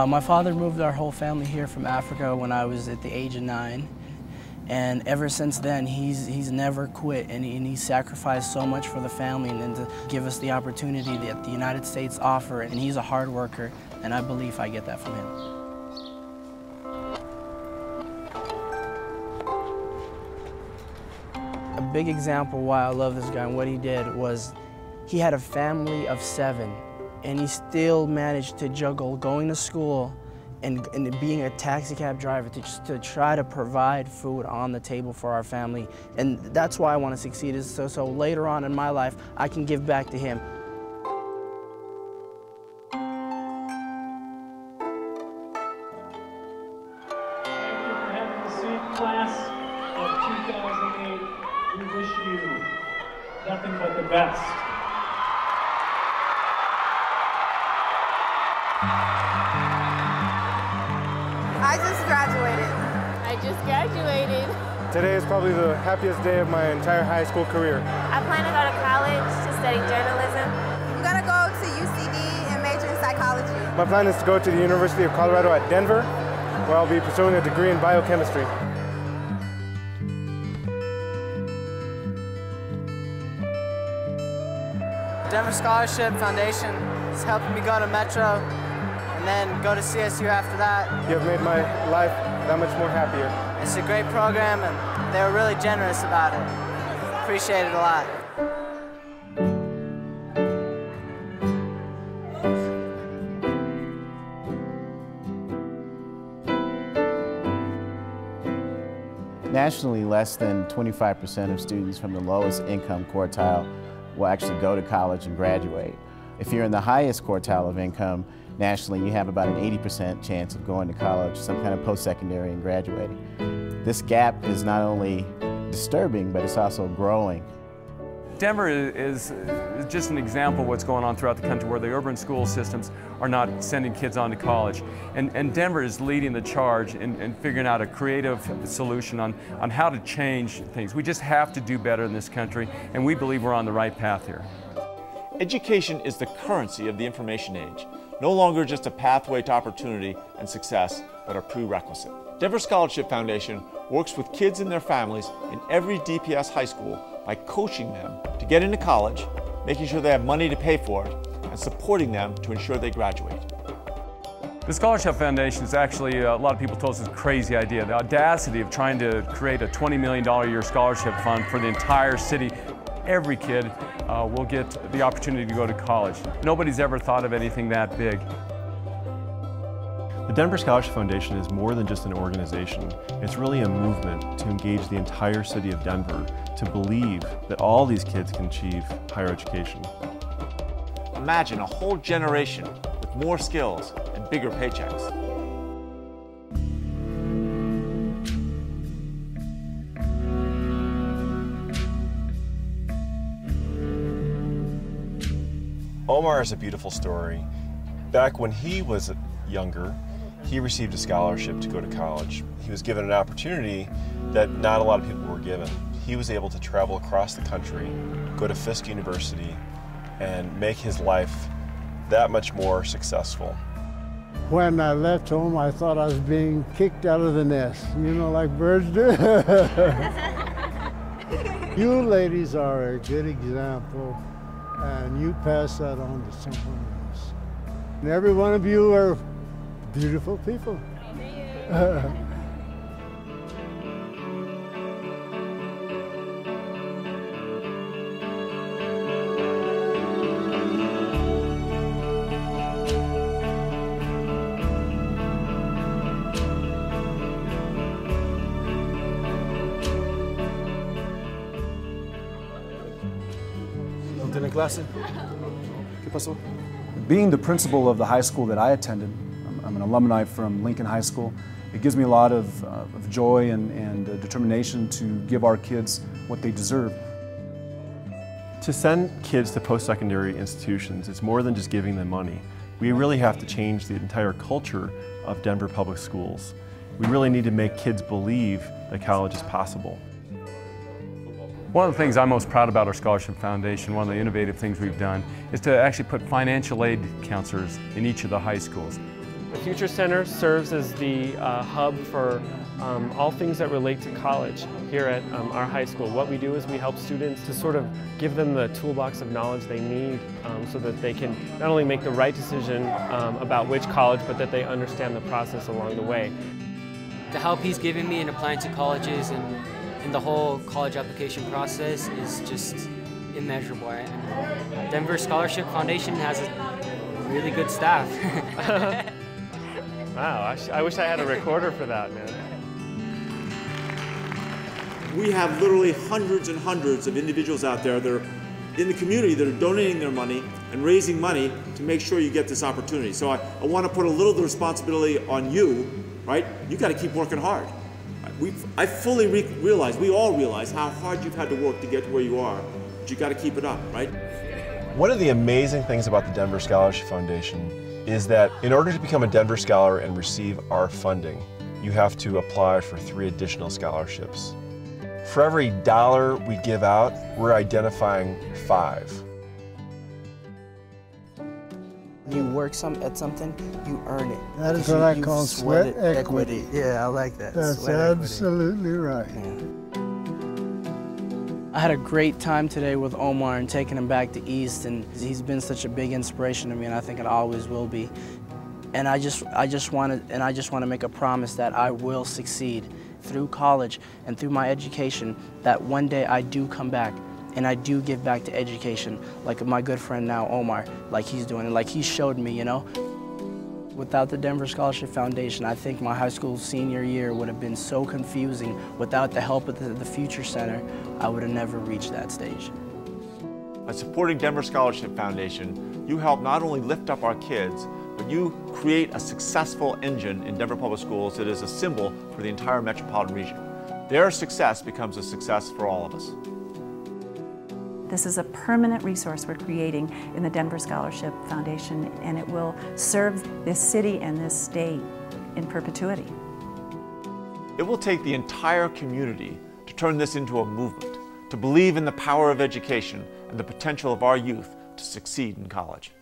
My father moved our whole family here from Africa when I was at the age of 9. And ever since then, he's never quit, and he sacrificed so much for the family and to give us the opportunity that the United States offer. And he's a hard worker, and I believe I get that from him. A big example why I love this guy and what he did was he had a family of 7, and he still managed to juggle going to school and being a taxi cab driver to try to provide food on the table for our family. And that's why I want to succeed, is so later on in my life I can give back to him. Thank you for having the seat, class of 2008. We wish you nothing but the best. I just graduated. I just graduated. Today is probably the happiest day of my entire high school career. I plan to go to college to study journalism. I'm going to go to UCD and major in psychology. My plan is to go to the University of Colorado at Denver, where I'll be pursuing a degree in biochemistry. Denver Scholarship Foundation is helping me go to Metro and then go to CSU after that. You have made my life that much more happier. It's a great program, and they were really generous about it. Appreciate it a lot. Nationally, less than 25% of students from the lowest income quartile will actually go to college and graduate. If you're in the highest quartile of income, nationally, you have about an 80% chance of going to college, some kind of post-secondary, and graduating. This gap is not only disturbing, but it's also growing. Denver is just an example of what's going on throughout the country, where the urban school systems are not sending kids on to college. And Denver is leading the charge in figuring out a creative solution on how to change things. We just have to do better in this country, and we believe we're on the right path here. Education is the currency of the information age, no longer just a pathway to opportunity and success, but a prerequisite. Denver Scholarship Foundation works with kids and their families in every DPS high school by coaching them to get into college, making sure they have money to pay for it, and supporting them to ensure they graduate. The Scholarship Foundation is actually, a lot of people told us it's a crazy idea. The audacity of trying to create a $20 million a year scholarship fund for the entire city. Every kid will get the opportunity to go to college. Nobody's ever thought of anything that big. The Denver Scholarship Foundation is more than just an organization. It's really a movement to engage the entire city of Denver to believe that all these kids can achieve higher education. Imagine a whole generation with more skills and bigger paychecks. Omar is a beautiful story. Back when he was younger, he received a scholarship to go to college. He was given an opportunity that not a lot of people were given. He was able to travel across the country, go to Fisk University, and make his life that much more successful. When I left home, I thought I was being kicked out of the nest, you know, like birds do. You ladies are a good example, and you pass that on to someone else. And every one of you are beautiful people. ¿No tiene clase? ¿Qué pasó? Being the principal of the high school that I attended, I'm an alumni from Lincoln High School, it gives me a lot of joy and determination to give our kids what they deserve. To send kids to post-secondary institutions, it's more than just giving them money. We really have to change the entire culture of Denver public schools. We really need to make kids believe that college is possible. One of the things I'm most proud about our Scholarship Foundation, one of the innovative things we've done, is to actually put financial aid counselors in each of the high schools. The Future Center serves as the hub for all things that relate to college here at our high school. What we do is we help students to sort of give them the toolbox of knowledge they need so that they can not only make the right decision about which college, but that they understand the process along the way. The help he's given me in applying to colleges and the whole college application process is just immeasurable. Denver Scholarship Foundation has a really good staff. Wow, I wish I had a recorder for that, man. We have literally hundreds and hundreds of individuals out there that are in the community that are donating their money and raising money to make sure you get this opportunity. So I want to put a little of the responsibility on you, right? You got to keep working hard. I fully realize, we all realize how hard you've had to work to get to where you are, but you got to keep it up, right? One of the amazing things about the Denver Scholarship Foundation is that in order to become a Denver Scholar and receive our funding, you have to apply for 3 additional scholarships. For every dollar we give out, we're identifying 5. You work at something, you earn it. That is what I call sweat equity. Yeah, I like that. That's sweat absolutely right. Yeah. I had a great time today with Omar and taking him back to East, and he's been such a big inspiration to me, and I think it always will be. And I just want to make a promise that I will succeed through college and through my education, that one day I do come back and I do give back to education, like my good friend now, Omar, like he's doing, and like he showed me, you know. Without the Denver Scholarship Foundation, I think my high school senior year would have been so confusing. Without the help of the Future Center, I would have never reached that stage. By supporting Denver Scholarship Foundation, you help not only lift up our kids, but you create a successful engine in Denver Public Schools that is a symbol for the entire metropolitan region. Their success becomes a success for all of us. This is a permanent resource we're creating in the Denver Scholarship Foundation, and it will serve this city and this state in perpetuity. It will take the entire community to turn this into a movement, to believe in the power of education and the potential of our youth to succeed in college.